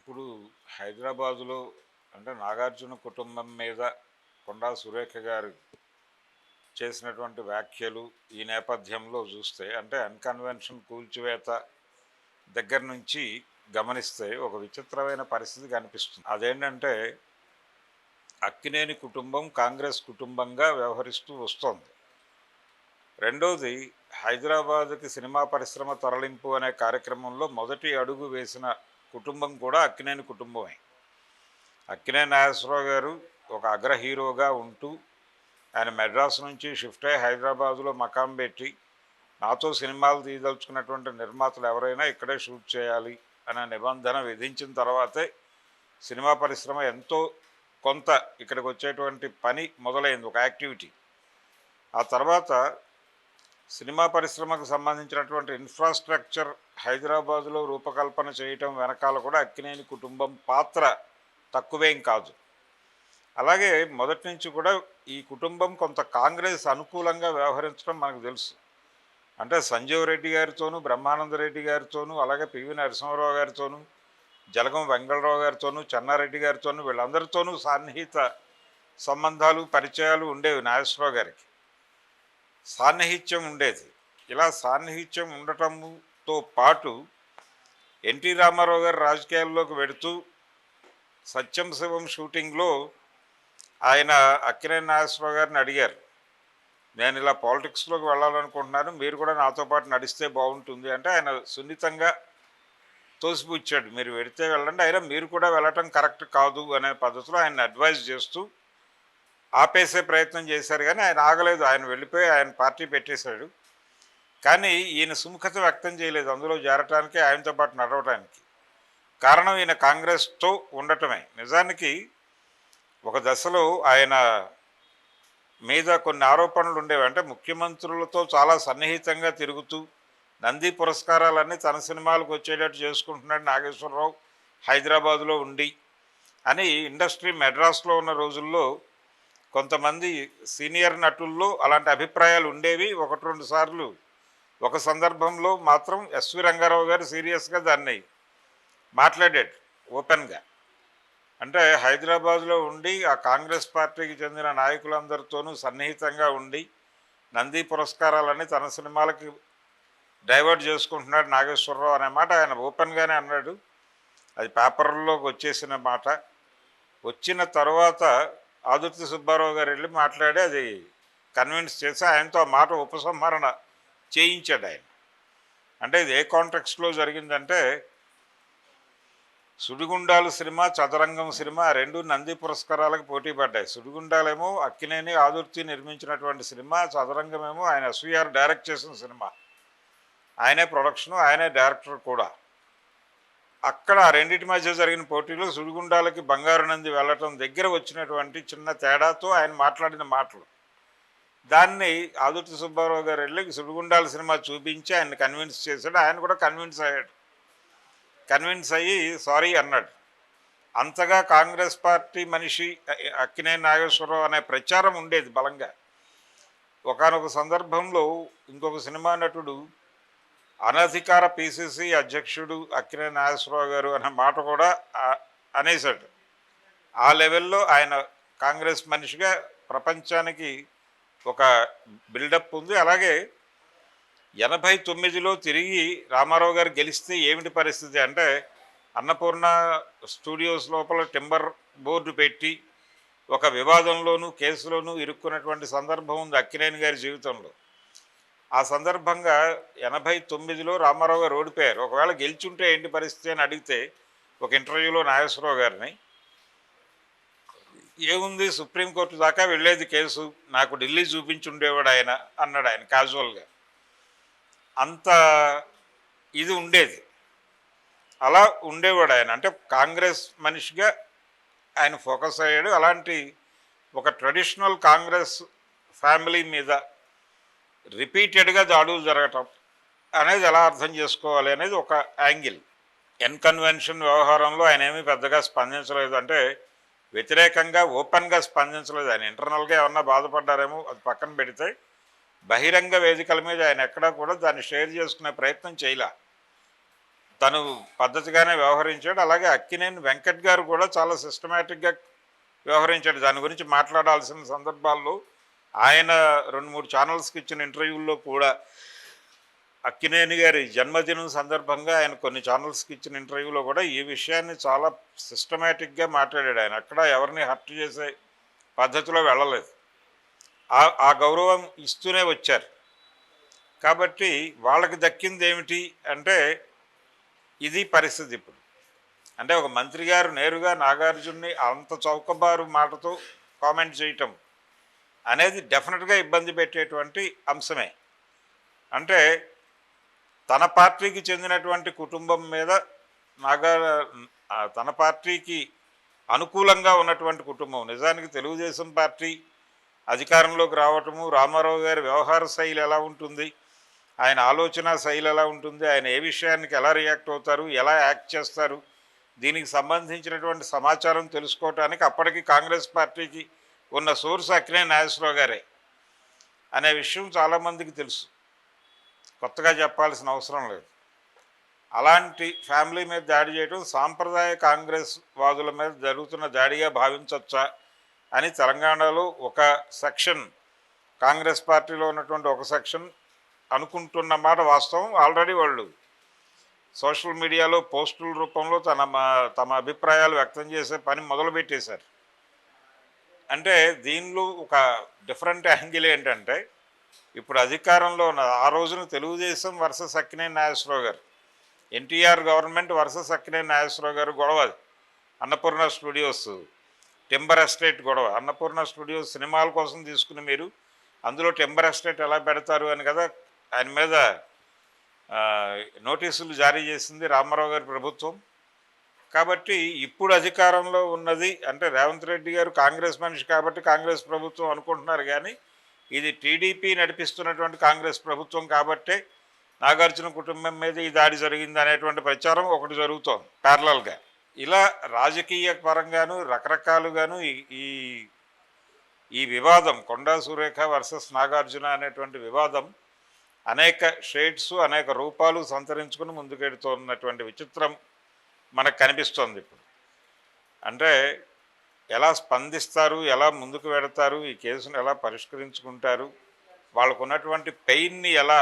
ఇప్పుడు హైదరాబాదులో అంటే నాగార్జున కుటుంబం మీద కొండా సురేఖ గారు చేసినటువంటి వ్యాఖ్యలు ఈ నేపథ్యంలో చూస్తే అంటే అన్కన్వెన్షన్ కూల్చివేత దగ్గర నుంచి గమనిస్తే ఒక విచిత్రమైన పరిస్థితి కనిపిస్తుంది. అదేంటంటే అక్కినేని కుటుంబం కాంగ్రెస్ కుటుంబంగా వ్యవహరిస్తూ వస్తోంది. రెండోది, హైదరాబాద్కి సినిమా పరిశ్రమ తరలింపు అనే కార్యక్రమంలో మొదటి అడుగు వేసిన కుటుంబం కూడా అక్కినేని కుటుంబమే. అక్కినేని నాగేశ్వరరావు గారు ఒక అగ్ర హీరోగా ఉంటూ ఆయన మెడ్రాస్ నుంచి షిఫ్ట్ అయ్యి హైదరాబాదులో మకాం పెట్టి నాతో సినిమాలు తీయదలుచుకున్నటువంటి నిర్మాతలు ఎవరైనా ఇక్కడే షూట్ చేయాలి అనే నిబంధన విధించిన తర్వాతే సినిమా పరిశ్రమ ఎంతో కొంత ఇక్కడికి వచ్చేటువంటి పని మొదలైంది, ఒక యాక్టివిటీ. ఆ తర్వాత సినిమా పరిశ్రమకు సంబంధించినటువంటి ఇన్ఫ్రాస్ట్రక్చర్ హైదరాబాదులో రూపకల్పన చేయటం వెనకాల కూడా అక్కినేని కుటుంబం పాత్ర తక్కువేం కాదు. అలాగే మొదటి నుంచి కూడా ఈ కుటుంబం కొంత కాంగ్రెస్ అనుకూలంగా వ్యవహరించడం మనకు తెలుసు. అంటే సంజీవ్ రెడ్డి గారితోనూ, బ్రహ్మానంద రెడ్డి గారితోనూ, అలాగే పివి నరసింహారావు గారితోనూ, జలగం వెంగళరావు గారితోనూ, చెన్నారెడ్డి గారితోనూ, వీళ్ళందరితోనూ సన్నిహిత సంబంధాలు పరిచయాలు ఉండేవి. నాగేశ్వరరావు గారికి సాన్నిహిత్యం ఉండేది. ఇలా సాన్నిహిత్యం ఉండటంతో పాటు ఎన్టీ రామారావు గారు రాజకీయాల్లోకి వెడుతూ సత్యం శివం షూటింగ్లో ఆయన అక్కినేని నాగేశ్వరరావు గారిని అడిగారు, నేను ఇలా పాలిటిక్స్లోకి వెళ్ళాలనుకుంటున్నాను, మీరు కూడా నాతో పాటు నడిస్తే బాగుంటుంది అంటే ఆయన సున్నితంగా తోసిపుచ్చాడు, మీరు వెడితే వెళ్ళండి, అయినా మీరు కూడా వెళ్ళటం కరెక్ట్ కాదు అనే పద్ధతిలో ఆయన అడ్వైజ్ చేస్తూ ఆపేసే ప్రయత్నం చేశారు. కానీ ఆయన ఆగలేదు, ఆయన వెళ్ళిపోయి ఆయన పార్టీ పెట్టేశాడు. కానీ ఈయన సుముఖత వ్యక్తం చేయలేదు అందులో చేరటానికి, ఆయనతో పాటు నడవటానికి. కారణం ఈయన కాంగ్రెస్తో ఉండటమే. నిజానికి ఒక దశలో ఆయన మీద కొన్ని ఆరోపణలు ఉండేవి. అంటే ముఖ్యమంత్రులతో చాలా సన్నిహితంగా తిరుగుతూ నంది పురస్కారాలన్నీ తన సినిమాలకు వచ్చేటట్టు చేసుకుంటున్నాడు నాగేశ్వరరావు హైదరాబాదులో ఉండి అని ఇండస్ట్రీ మెడ్రాస్లో ఉన్న రోజుల్లో కొంతమంది సీనియర్ నటుల్లో అలాంటి అభిప్రాయాలు ఉండేవి. ఒకటి రెండు సార్లు ఒక సందర్భంలో మాత్రం ఎస్వి రంగారావు గారు సీరియస్గా దాన్ని మాట్లాడాడు ఓపెన్గా. అంటే హైదరాబాద్లో ఉండి ఆ కాంగ్రెస్ పార్టీకి చెందిన నాయకులందరితోనూ సన్నిహితంగా ఉండి నంది పురస్కారాలన్నీ తన సినిమాలకి డైవర్ట్ చేసుకుంటున్నాడు నాగేశ్వరరావు అనే మాట ఆయన ఓపెన్గానే అన్నాడు. అది పేపర్లోకి వచ్చేసిన మాట. వచ్చిన తర్వాత ఆదుర్తి సుబ్బారావు గారు వెళ్ళి మాట్లాడి అది కన్విన్స్ చేసి ఆయనతో ఆ మాట ఉపసంహరణ చేయించాడు ఆయన. అంటే ఇది ఏ కాంటెక్స్ట్లో జరిగిందంటే, సుడిగుండాలు సినిమా, చదరంగం సినిమా రెండు నంది పురస్కారాలకు పోటీ పడ్డాయి. సుడిగుండాలేమో అక్కినేని ఆదుర్తి నిర్మించినటువంటి సినిమా, చదరంగమేమో ఆయన ఎస్వీఆర్ డైరెక్ట్ చేసిన సినిమా. ఆయనే ప్రొడక్షను, ఆయనే డైరెక్టర్ కూడా. అక్కడ ఆ రెండింటి మధ్య జరిగిన పోటీలో సుడిగుండాలకి బంగారు నంది వెళ్ళటం దగ్గర వచ్చినటువంటి చిన్న తేడాతో ఆయన మాట్లాడిన మాటలు, దాన్ని ఆదుర్తి సుబ్బారావు గారు వెళ్ళి సుడిగుండాల సినిమా చూపించి ఆయన కన్విన్స్ చేశాడు. ఆయన కూడా కన్విన్స్ అయ్యాడు. కన్విన్స్ అయ్యి సారీ అన్నాడు. అంతగా కాంగ్రెస్ పార్టీ మనిషి అక్కినేని నాగేశ్వరరావు అనే ప్రచారం ఉండేది బలంగా. ఒకానొక సందర్భంలో ఇంకొక సినిమా నటుడు అనధికార పిసిసి అధ్యక్షుడు అక్కినేని నాగేశ్వరరావు గారు అనే మాట కూడా అనేశాడు. ఆ లెవెల్లో ఆయన కాంగ్రెస్ మనిషిగా ప్రపంచానికి ఒక బిల్డప్ ఉంది. అలాగే 89లో తిరిగి రామారావు గారు గెలిస్తే ఏమిటి పరిస్థితి అంటే, అన్నపూర్ణ స్టూడియోస్ లోపల టింబర్ బోర్డు పెట్టి ఒక వివాదంలోనూ కేసులోనూ ఇరుక్కున్నటువంటి సందర్భం ఉంది అక్కినేని గారి జీవితంలో. ఆ సందర్భంగా 89లో రామారావు గారు ఓడిపోయారు. ఒకవేళ గెలిచుంటే ఏంటి పరిస్థితి అని అడిగితే ఒక ఇంటర్వ్యూలో నాగేశ్వరరావు గారిని, ఏముంది సుప్రీంకోర్టు దాకా వెళ్ళేది కేసు, నాకు ఢిల్లీ చూపించుండేవాడు ఆయన అన్నాడు ఆయన క్యాజువల్గా. అంత ఇది ఉండేది, అలా ఉండేవాడు ఆయన. అంటే కాంగ్రెస్ మనిషిగా ఆయన ఫోకస్ అయ్యాడు. అలాంటి ఒక ట్రెడిషనల్ కాంగ్రెస్ ఫ్యామిలీ మీద రిపీటెడ్గా దాడులు జరగటం అనేది ఎలా అర్థం చేసుకోవాలి అనేది ఒక యాంగిల్. ఎన్కన్వెన్షన్ వ్యవహారంలో ఆయన ఏమీ పెద్దగా స్పందించలేదు. అంటే వ్యతిరేకంగా ఓపెన్గా స్పందించలేదు. ఆయన ఇంటర్నల్గా ఏమన్నా బాధపడ్డారేమో అది పక్కన పెడితే బహిరంగ వేదికల మీద ఆయన ఎక్కడా కూడా దాన్ని షేర్ చేసుకునే ప్రయత్నం చేయలే. తను పద్ధతిగానే వ్యవహరించాడు. అలాగే అక్కినేని వెంకట్ గారు కూడా చాలా సిస్టమేటిక్గా వ్యవహరించాడు. దాని గురించి మాట్లాడాల్సిన సందర్భాల్లో ఆయన 2-3 ఛానల్స్కి ఇచ్చిన ఇంటర్వ్యూల్లో కూడా అక్కినేని గారి జన్మదినం సందర్భంగా ఆయన కొన్ని ఛానల్స్కి ఇచ్చిన ఇంటర్వ్యూలో కూడా ఈ విషయాన్ని చాలా సిస్టమేటిక్గా మాట్లాడాడు. ఆయన అక్కడ ఎవరిని హర్ట్ చేసే పద్ధతిలో వెళ్ళలేదు. ఆ గౌరవం ఇస్తూనే వచ్చారు. కాబట్టి వాళ్ళకి దక్కింది ఏమిటి అంటే ఇది పరిస్థితి ఇప్పుడు. అంటే ఒక మంత్రి గారు నేరుగా నాగార్జున్ని అంత చౌకబారు మాటతో కామెంట్ చేయటం అనేది డెఫినెట్గా ఇబ్బంది పెట్టేటువంటి అంశమే. అంటే తన పార్టీకి చెందినటువంటి కుటుంబం మీద తన పార్టీకి అనుకూలంగా ఉన్నటువంటి కుటుంబం, నిజానికి తెలుగుదేశం పార్టీ అధికారంలోకి రావటము, రామారావు గారి వ్యవహార శైలి ఎలా ఉంటుంది, ఆయన ఆలోచన శైలి ఎలా ఉంటుంది, ఆయన ఏ విషయానికి ఎలా రియాక్ట్ అవుతారు, ఎలా యాక్ట్ చేస్తారు, దీనికి సంబంధించినటువంటి సమాచారం తెలుసుకోవటానికి అప్పటికి కాంగ్రెస్ పార్టీకి ఉన్న సోర్స్ అక్కినేని నాగేశ్వరరావు గారే అనే విషయం చాలామందికి తెలుసు, కొత్తగా చెప్పాల్సిన అవసరం లేదు. అలాంటి ఫ్యామిలీ మీద దాడి చేయడం సాంప్రదాయ కాంగ్రెస్ వాదుల మీద జరుగుతున్న దాడిగా భావించవచ్చా అని తెలంగాణలో ఒక సెక్షన్, కాంగ్రెస్ పార్టీలో ఉన్నటువంటి ఒక సెక్షన్ అనుకుంటున్నమాట వాస్తవం. ఆల్రెడీ వాళ్ళు సోషల్ మీడియాలో పోస్టుల రూపంలో తమ అభిప్రాయాలు వ్యక్తం చేసే పని మొదలుపెట్టేశారు. అంటే దీనిలో ఒక డిఫరెంట్ యాంగిల్ ఏంటంటే, ఇప్పుడు అధికారంలో ఉన్న ఆ రోజున తెలుగుదేశం వర్సెస్ అక్కినేని నాగేశ్వరరావు గారు, ఎన్టీఆర్ గవర్నమెంట్ వర్సెస్ అక్కినేని నాగేశ్వరరావు గారు గొడవ. అన్నపూర్ణ స్టూడియోస్ టింబర్ ఎస్టేట్ గొడవ. అన్నపూర్ణ స్టూడియోస్ సినిమాల కోసం తీసుకుని మీరు అందులో టింబర్ ఎస్టేట్ ఎలా పెడతారు అని కదా ఆయన మీద నోటీసులు జారీ చేసింది రామారావు గారి ప్రభుత్వం. కాబట్టి ఇప్పుడు అధికారంలో ఉన్నది అంటే రేవంత్ రెడ్డి గారు కాంగ్రెస్ మనిషి కాబట్టి కాంగ్రెస్ ప్రభుత్వం అనుకుంటున్నారు, కానీ ఇది టీడీపీ నడిపిస్తున్నటువంటి కాంగ్రెస్ ప్రభుత్వం కాబట్టే నాగార్జున కుటుంబం మీద ఈ దాడి జరిగింది అనేటువంటి ప్రచారం ఒకటి జరుగుతోంది ప్యారలల్గా. ఇలా రాజకీయ పరంగాను రకరకాలుగాను ఈ ఈ వివాదం కొండా సురేఖ వర్సెస్ నాగార్జున అనేటువంటి వివాదం అనేక షేడ్స్ అనేక రూపాలు సంతరించుకుని ముందుకెడుతున్నటువంటి విచిత్రం మనకు కనిపిస్తోంది ఇప్పుడు. అంటే ఎలా స్పందిస్తారు, ఎలా ముందుకు వెడతారు, ఈ కేసును ఎలా పరిష్కరించుకుంటారు, వాళ్ళకు ఉన్నటువంటి పెయిన్ని ఎలా